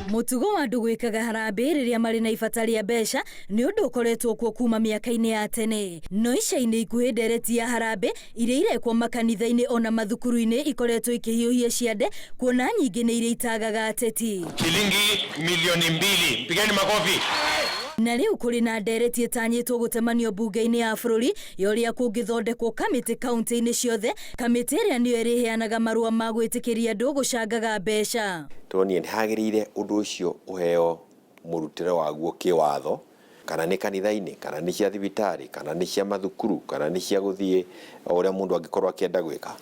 Mutugo wa andu gwikaga harambe riria mari na ibata ria mbeca ni undu ukoretwo kuo kuma miaka-ini ya tene. No ica-ini ikuhi ndereti ya harambe iria irekwo makanitha-ini ona mathukuru-ini ikoretwo ikihiuhia ciande kuona nyingi ni iria itagaga ateti. Shilingi milioni 2. Pigeni makofi. Na riu kuri na ndereti itanyitwo gutemanio bunge-ini ya bururi yoria kungithondekwo kamiti kaunti-ini ciothe, kamiti iria niyo iriheanaga marua ma gwitikiria andu gucangaga mbeca. Toni ni hagirire undu ucio uheo murutire waguo kiwatho, kana ni kanitha-ini, kana ni cia thibitari, kana ni cia mathukuru, kana ni cia guthie uria mundu angikorwo akienda gwika.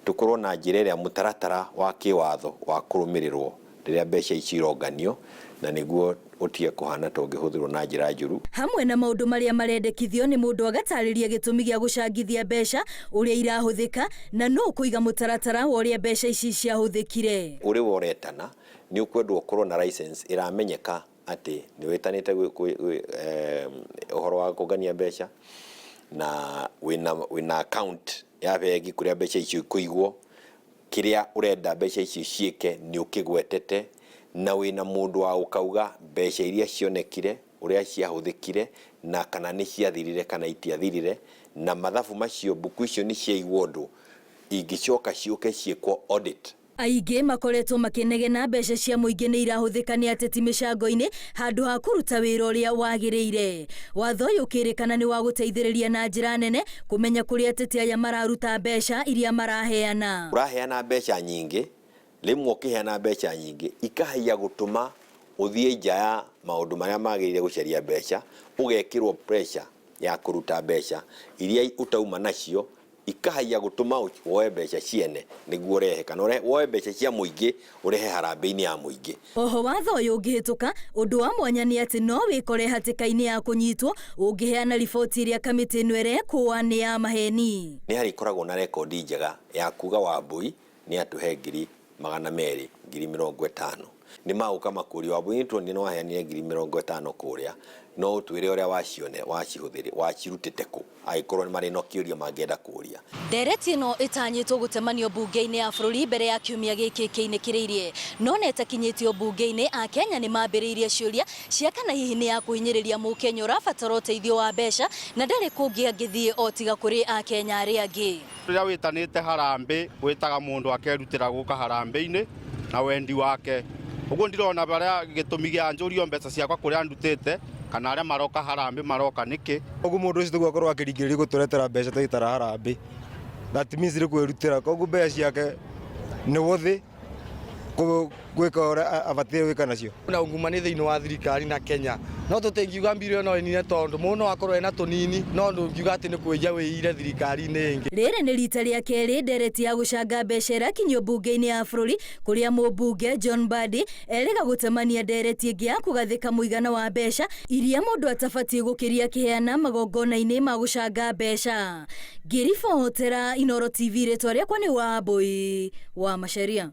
Tukorwo na njira iria mutaratara wa kiwatho wa kurumirirwo riria mbeca ici ironganio, na niguo utie kuhana tongihũthĩrwo na njira njuru. Hamwe na maundu maria marendekithio ni mundu agatariria gitumi gia gucangithia mbeca uria irahuthika na no kuiga mutaratara wa uria mbeca ici ciahuthikire. Uri woretana ni ukwendwo ukorwo na license iramenyeka ati ni witanite uhoro wa kugania mbeca na wina account ya bengi kuria mbeca ici kuigwo, kiria urenda mbeca ici ciike ni ukigwetete na wina mundu wa ukauga mbeca iria cionekire uria ciahuthikire na kana ni ciathirire kana itiathirire, na mathabu macio buku icio ni ciaigwo ndu ingicoka ciuke ciekwo audit. Aingi makoretwo makinegena mbeca cia muingi ni irahuthika ni ateti micango-ini handu ha kuruta wira uria wagiriire. Watho uyu ukirikana ni wa guteithiriria na njira nene kumenya kuria ateti aya mararuta mbeca iria maraheana. Uraheana mbeca nyingi, rimwe ukiheana mbeca nyingi ikahia gutuma uthie nja ya maundu maria magirire gucaria mbeca, ugekirwo pressure ya kuruta mbeca iria utauma nacio, ikahia gutuma woe mbeca ciene niguo rehe kana woe mbeca cia muingi urehe harambe-ini ya muingi. Oho watho uyu ungihituka undu wa mwanya ni ati no wikore hatika-ini ya kunyitwo ungiheana riboti iria kamiti ino irekwo ni ya maheni. Ni hari koragwo na rekodi njega ya kuga Wambui ni atuhe 250,000 ni mauka makuri Wambui nitwo ni no aheanire 50,000 kuria, no utwire uria wacione wacihuthire wacirutite ku aikorwo ni mari no kiuria mangienda kuria. Ndereti ino itanyitwo gutemanio bunge-ini ya bururi mbere ya kiumia giki kiinikiriirie, no netakinyitio bunge-ini a Kenya ni mambiriirie ciuria cia kana hihi ni ya kuhinyiriria mukenya urabatara uteithio wa mbeca na ndari kungi angithie otiga kuri a Kenya aria angi. Riria witanite harambe witaga mundu akerutira guka harambe-ini na wendi wake. Uguo ndirona baria gitumi gia njurio mbeca ciakwa kuria ndutite kana aria maroka harambe maroka niki. Uguo mundu ucio tugakorwo akiringiriria guturetera mbeca twitara harambe, that means ri kwirutira koguo mbeca ciake ni wothi gwika ora abatie gwika nacio. Na ungumani thiini wa thirikari na Kenya no tutingiuga mbiri no inine tondu muno akorwo ena tunini no ndungiuga ati ni kwenja wiire thirikari-ini ingi. Riri ni rita ria keri ndereti ya gucanga mbeca irakinyio bunge-ini ya bururi kuria mubunge John Mbadi erega gutemania ndereti ingi ya kugathika muigana wa mbeca iria mundu atabatie gukiria kiheana magongona-ini ma gucanga mbeca. Ngiribotera Inooro TV ritwa riakwa ni Wambui wa Macharia.